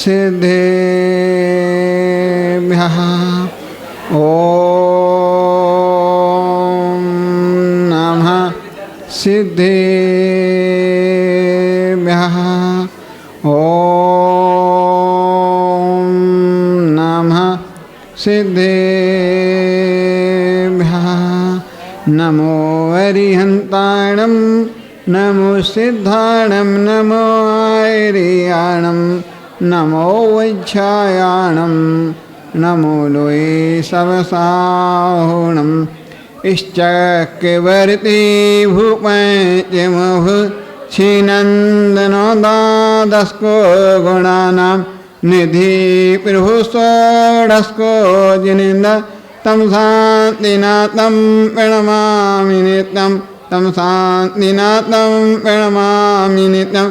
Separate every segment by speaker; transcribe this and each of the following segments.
Speaker 1: सिद्धेभ्यः ॐ नमः सिद्धेभ्यः ॐ नमः सिद्धेभ्यः नमो अरिहन्ताणं नमो सिद्धाणं नमो आर्याणं नमो वैच्छायाणं नमो लोये सवसाहुणम् इश्चक्रवर्ती भूपत्यमुः क्षीनन्दनोदादस्को गुणानां निधि प्रभुषोडस्को जिनेन्द्र तं शान्तिनाथं प्रणमामि नित्यं तं शान्तिनाथं प्रणमामि नित्यं।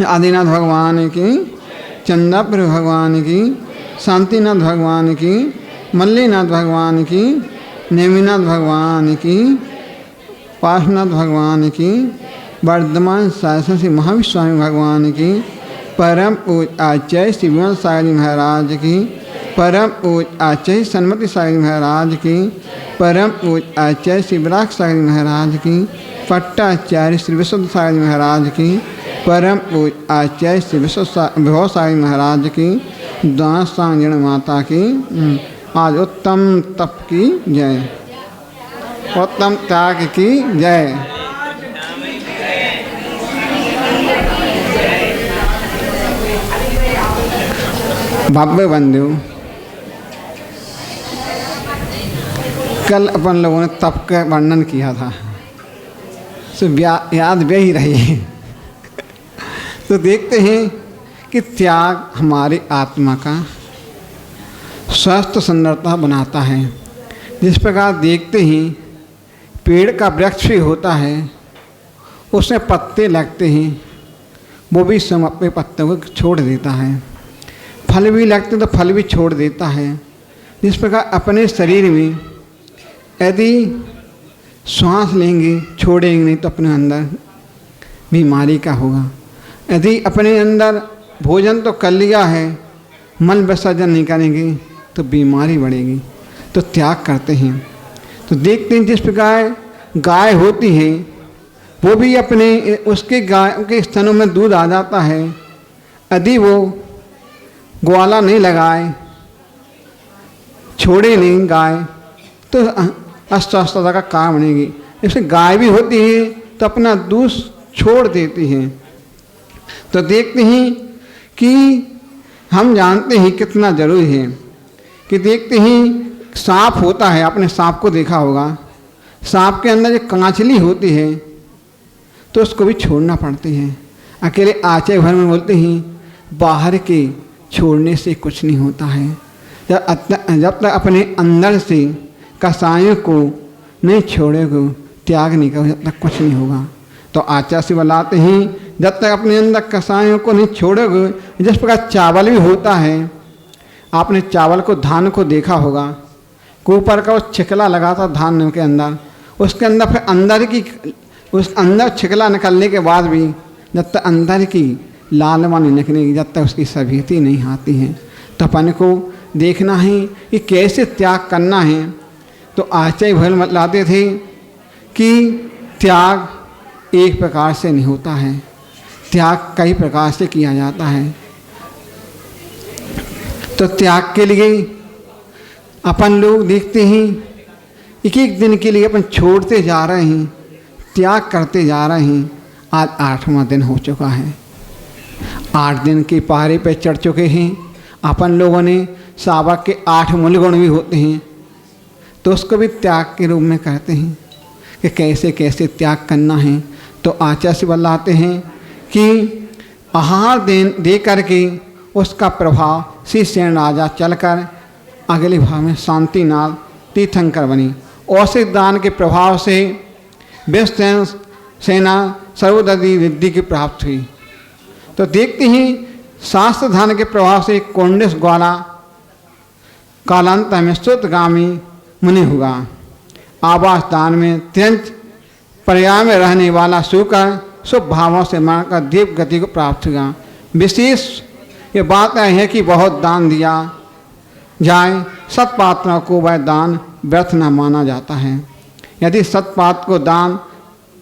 Speaker 1: आदिनाथ भगवान की, चंदापुर भगवान की, शांतिनाथ भगवान की, मल्लीनाथ भगवान की, नेमिनाथ भगवान की, पार्श्वनाथ भगवान की, वर्धमान शासन श्री महाविश्वामी भगवान की, परम पूज आचार्य शिवनाथ सागर जी महाराज की, परम पूज आचार्य सन्मति सागर जी महाराज की, परम पूज आचार्य शिवराज सागर जी महाराज की, पट्टाचार्य श्री विशुद्ध सागर जी महाराज की, परम पूज आचार्य श्री विभव सागर जी महाराज की, दास सांगण माता की। आज उत्तम तप की जय, उत्तम त्याग की जय। भव्य बंधु, कल अपन लोगों ने तप का वर्णन किया था, तो याद वे ही रही। तो देखते हैं कि त्याग हमारी आत्मा का स्वस्थ सुंदरता बनाता है। जिस प्रकार देखते हैं पेड़ का वृक्ष भी होता है, उसमें पत्ते लगते हैं, वो भी समय अपने पत्तों को छोड़ देता है। फल भी लगते तो फल भी छोड़ देता है। जिस प्रकार अपने शरीर में यदि श्वास लेंगे छोड़ेंगे नहीं तो अपने अंदर बीमारी का होगा। यदि अपने अंदर भोजन तो कर लिया है, मल विसर्जन नहीं करेंगे तो बीमारी बढ़ेगी। तो त्याग करते हैं। तो देखते हैं जिस प्रकार गाय होती है, वो भी अपने उसके गाय के स्तनों में दूध आ जाता है। यदि वो ग्वाला नहीं लगाए, छोड़े नहीं गाय, तो अस्वस्थता का कारण बनेगी। जैसे गाय भी होती है तो अपना दूध छोड़ देती है। तो देखते हैं कि हम जानते हैं कितना जरूरी है कि देखते हैं सांप होता है, आपने सांप को देखा होगा। सांप के अंदर जो कांचली होती है तो उसको भी छोड़ना पड़ती है। अकेले आचार्य भर में बोलते हैं बाहर के छोड़ने से कुछ नहीं होता है। जब तक अपने अंदर से कसायों को नहीं छोड़ेगा, त्याग नहीं करो, जब तक कुछ नहीं होगा। तो आचार्य से बताते हैं जब तक अपने अंदर कसायों को नहीं छोड़ोगे, जिस प्रकार चावल भी होता है, आपने चावल को धान को देखा होगा, ऊपर का वो छिकला लगा था धान के अंदर, उसके अंदर फिर अंदर की उस अंदर छिकला निकलने के बाद भी जब तक अंदर की लालवा नहीं निकलेगी, जब तक उसकी सभ्यता नहीं आती है। तो अपन को देखना है कि कैसे त्याग करना है। तो आचार्य भगवान बतलाते थे कि त्याग एक प्रकार से नहीं होता है, त्याग कई प्रकार से किया जाता है। तो त्याग के लिए अपन लोग देखते हैं एक एक दिन के लिए अपन छोड़ते जा रहे हैं, त्याग करते जा रहे हैं। आज 8वां दिन हो चुका है, 8 दिन के पहाड़े पे चढ़ चुके हैं। अपन लोगों ने सावक के 8 मूल गुण भी होते हैं, तो उसको भी त्याग के रूप में कहते हैं कि कैसे कैसे त्याग करना है। तो आचार्य से बतलाते हैं कि आहार दे करके उसका प्रभाव श्री सेन राजा चलकर अगले भाव में शांतिनाथ तीर्थंकर बनी। औषध दान के प्रभाव से व्यस्तन सेना सर्वदधि रिद्धि की प्राप्त हुई। तो देखते ही शास्त्र दान के प्रभाव से कौंडिस ग्वाला कालांतर में श्रुतगामी मुनि हुआ। आवास दान में त्यंच पर्याय में रहने वाला शुकर शुभ भावों से मानकर दीप गति को प्राप्त हुआ। विशेष ये बात है कि बहुत दान दिया जाए, सत्पात्रों को वह दान व्यर्थ न माना जाता है। यदि सत्पात्र को दान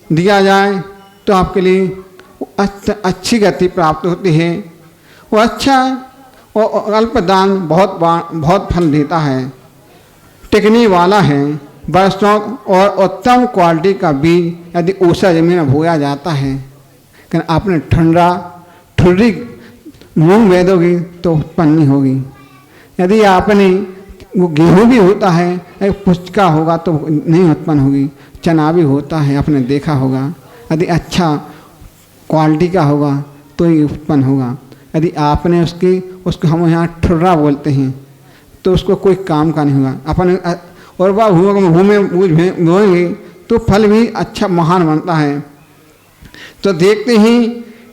Speaker 1: दिया जाए तो आपके लिए अच्छी गति प्राप्त होती है। वो अच्छा और अल्प दान बहुत फल देता है, टिकने वाला है। वर्षों और उत्तम क्वालिटी का बीज यदि ऊषा जमीन में बोया जाता है, लेकिन आपने ठुर्री मूंग बो दोगी तो उत्पन्न नहीं होगी। यदि आपने वो गेहूँ भी होता है, पुचका होगा तो नहीं उत्पन्न होगी। चना भी होता है, आपने देखा होगा, यदि अच्छा क्वालिटी का होगा तो ही उत्पन्न होगा। यदि आपने उसको हम यहाँ ठुर्रा बोलते हैं, तो उसको कोई काम का नहीं होगा। अपन और वह बोएंगे तो फल भी अच्छा महान बनता है। तो देखते ही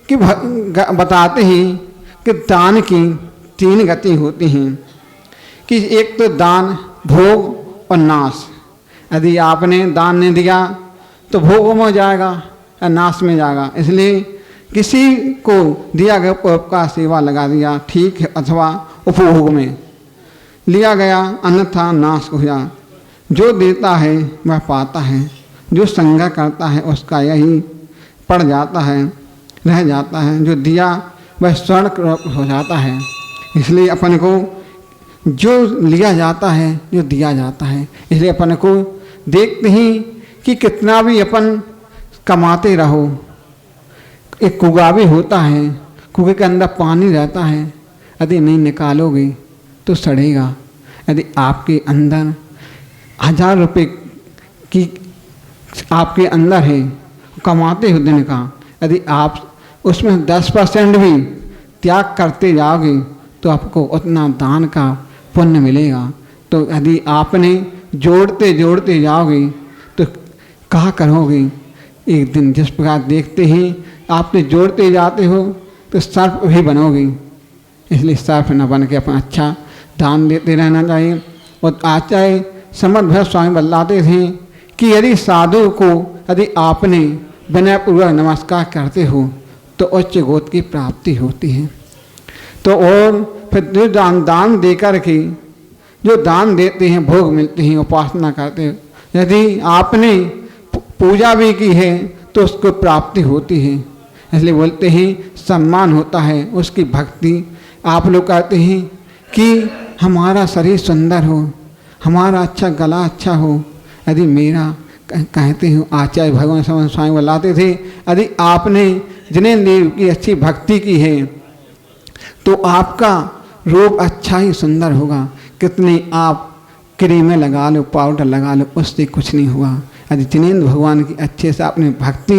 Speaker 1: कि बताते हैं कि दान की 3 गति होती हैं, कि एक तो दान, भोग और नाश। यदि आपने दान नहीं दिया तो भोग में जाएगा या नाश में जाएगा। इसलिए किसी को दिया गया उपभोग का सेवा लगा दिया, ठीक है, अथवा उपभोग में लिया गया, अन्यथा नाश हो गया। जो देता है वह पाता है, जो संग्रह करता है उसका यही पड़ जाता है, रह जाता है। जो दिया वह स्वर्ण हो जाता है। इसलिए अपन को जो लिया जाता है, जो दिया जाता है, इसलिए अपन को देखते ही कि कितना भी अपन कमाते रहो, एक कुआं भी होता है, कुएं के अंदर पानी रहता है, यदि नहीं निकालोगे तो सड़ेगा। यदि आपके अंदर 1000 रुपये की आपके अंदर है, कमाते हो दिन का, यदि आप उसमें 10% भी त्याग करते जाओगे तो आपको उतना दान का पुण्य मिलेगा। तो यदि आपने जोड़ते जोड़ते जाओगे तो कहाँ करोगे, एक दिन जिस प्रकार देखते ही आपने जोड़ते जाते हो तो सर्प भी बनोगे। इसलिए सर्प न बन के अपना अच्छा दान देते रहना चाहिए। और आचार्य समर्थ भरत स्वामी बतलाते थे कि यदि साधु को यदि आपने विनयपूर्वक नमस्कार करते हो तो उच्च गोत्र की प्राप्ति होती है। तो और फिर जो दान दे कर के जो दान देते हैं, भोग मिलते हैं, उपासना करते हैं, यदि आपने पूजा भी की है तो उसको प्राप्ति होती है। इसलिए बोलते हैं सम्मान होता है, उसकी भक्ति। आप लोग कहते हैं कि हमारा शरीर सुंदर हो, हमारा अच्छा गला अच्छा हो। यदि मेरा कहते हो आचार्य भगवान समर्थ स्वामी बुलाते थे, यदि आपने जिन्हें देव की अच्छी भक्ति की है तो आपका रूप अच्छा ही सुंदर होगा। कितने आप क्रीमें लगा लो, पाउडर लगा लो, उससे कुछ नहीं हुआ। यदि जिनेंद्र भगवान की अच्छे से आपने भक्ति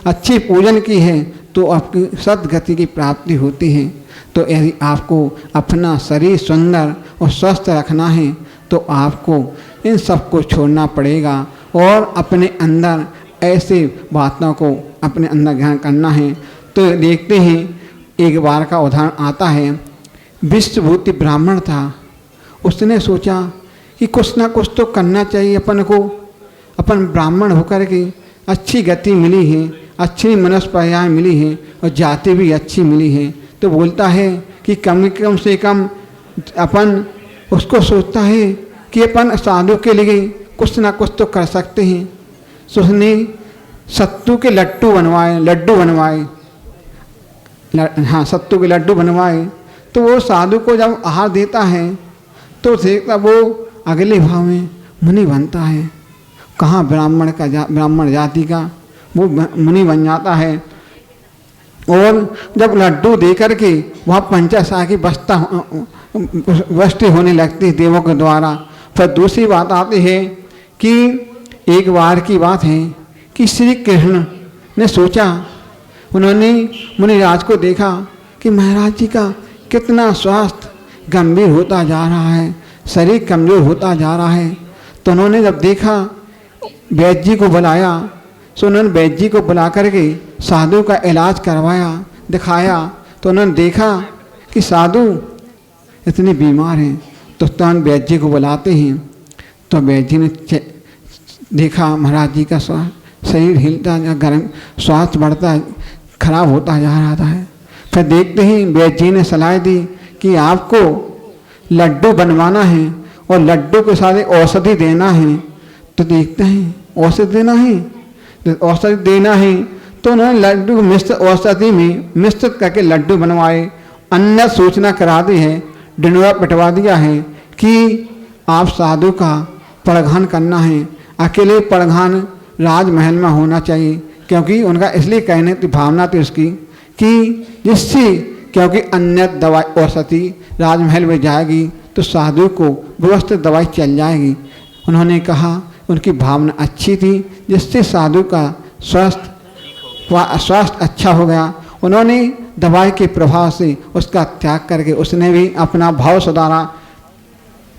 Speaker 1: अच्छी पूजन की है तो आपकी सद्गति की प्राप्ति होती है। तो यदि आपको अपना शरीर सुंदर और स्वस्थ रखना है तो आपको इन सब को छोड़ना पड़ेगा और अपने अंदर ऐसे बातों को अपने अंदर ग्रहण करना है। तो देखते हैं एक बार का उदाहरण आता है। विश्वभूति ब्राह्मण था, उसने सोचा कि कुछ ना कुछ तो करना चाहिए अपन को। अपन ब्राह्मण होकर के अच्छी गति मिली है, अच्छी मनुष्य पर्याय मिली है और जाति भी अच्छी मिली है। तो बोलता है कि कम से कम अपन उसको सोचता है कि अपन साधु के लिए कुछ ना कुछ तो कर सकते हैं। तो उसने सत्तू के लड्डू बनवाए, हाँ सत्तू के लड्डू बनवाए। तो वो साधु को जब आहार देता है तो देखता वो अगले भाव में मुनि बनता है। कहाँ ब्राह्मण जाति का वो मुनि बन जाता है। और जब लड्डू दे करके वहाँ पंचाशा की वस्ती होने लगती है देवों के द्वारा। फिर दूसरी बात आती है कि एक बार की बात है कि श्री कृष्ण ने सोचा, उन्होंने मुनिराज को देखा कि महाराज जी का कितना स्वास्थ्य गंभीर होता जा रहा है, शरीर कमज़ोर होता जा रहा है। तो उन्होंने जब देखा, वैद्य जी को बुलाया। तो उन्होंने वैद्य जी को बुला करके साधु का इलाज करवाया, दिखाया। तो उन्होंने देखा कि साधु इतने बीमार हैं। तो तुरंत वैद्य जी को बुलाते हैं। तो वैद्य जी ने देखा महाराज जी का शरीर हिलता, गर्म स्वास्थ्य बढ़ता, खराब होता जा रहा है। फिर देखते ही वैद्य जी ने सलाह दी कि आपको लड्डू बनवाना है और लड्डू के साथ औषधि देना है। तो देखते हैं औषधि देना है, तो औषधि देना है तो उन्होंने लड्डू को मिश्र औषधि में मिश्रित करके लड्डू बनवाए। अन्य सूचना करा दी है, डिंडोरा पिटवा दिया है कि आप साधु का पड़घान करना है। अकेले पड़घान राजमहल में होना चाहिए, क्योंकि उनका इसलिए कहने की भावना थी उसकी कि जिससे, क्योंकि अन्य दवाई औषधि राजमहल में जाएगी तो साधु को व्यवस्थित दवाई चल जाएगी। उन्होंने कहा, उनकी भावना अच्छी थी, जिससे साधु का स्वास्थ्य अच्छा हो गया। उन्होंने दवाई के प्रभाव से उसका त्याग करके उसने भी अपना भाव सुधारा।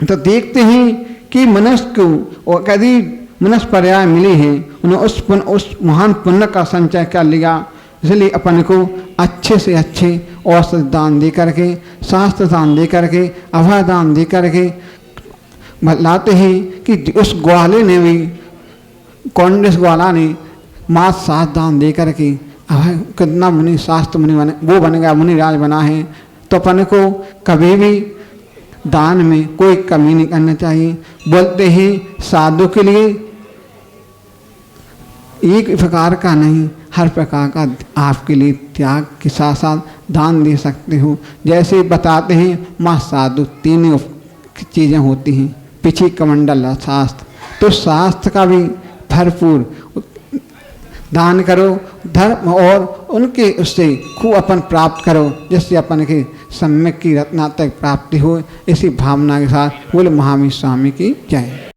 Speaker 1: तो देखते हैं कि मनुष्य को कभी मनुष्य पर्याय मिली है, उन्होंने उस महान पुण्य का संचय कर लिया। इसलिए अपन को अच्छे से अच्छे औषध दान दे करके, शास्त्र दान दे करके, अभय दान दे करके बतलाते हैं कि उस ग्वाले ने भी, कौंडिस ग्वाला ने मात साथ दान दे करके अभय कितना मुनि शास्त्र मुनि बने, वो बन गया, मुनि राज बना है। तो अपन को कभी भी दान में कोई कमी नहीं करना चाहिए। बोलते हैं साधु के लिए एक प्रकार का नहीं, हर प्रकार का आपके लिए त्याग के साथ साथ दान दे सकते हो। जैसे बताते हैं माँ साधु तीनों चीज़ें होती हैं, पिछी कमंडल शास्त्र, तो शास्त्र का भी भरपूर दान करो, धर्म और उनके उससे खूब अपन प्राप्त करो, जिससे अपन के सम्यक की रत्नात्मक प्राप्ति हो। इसी भावना के साथ बोले महावीर स्वामी की जय।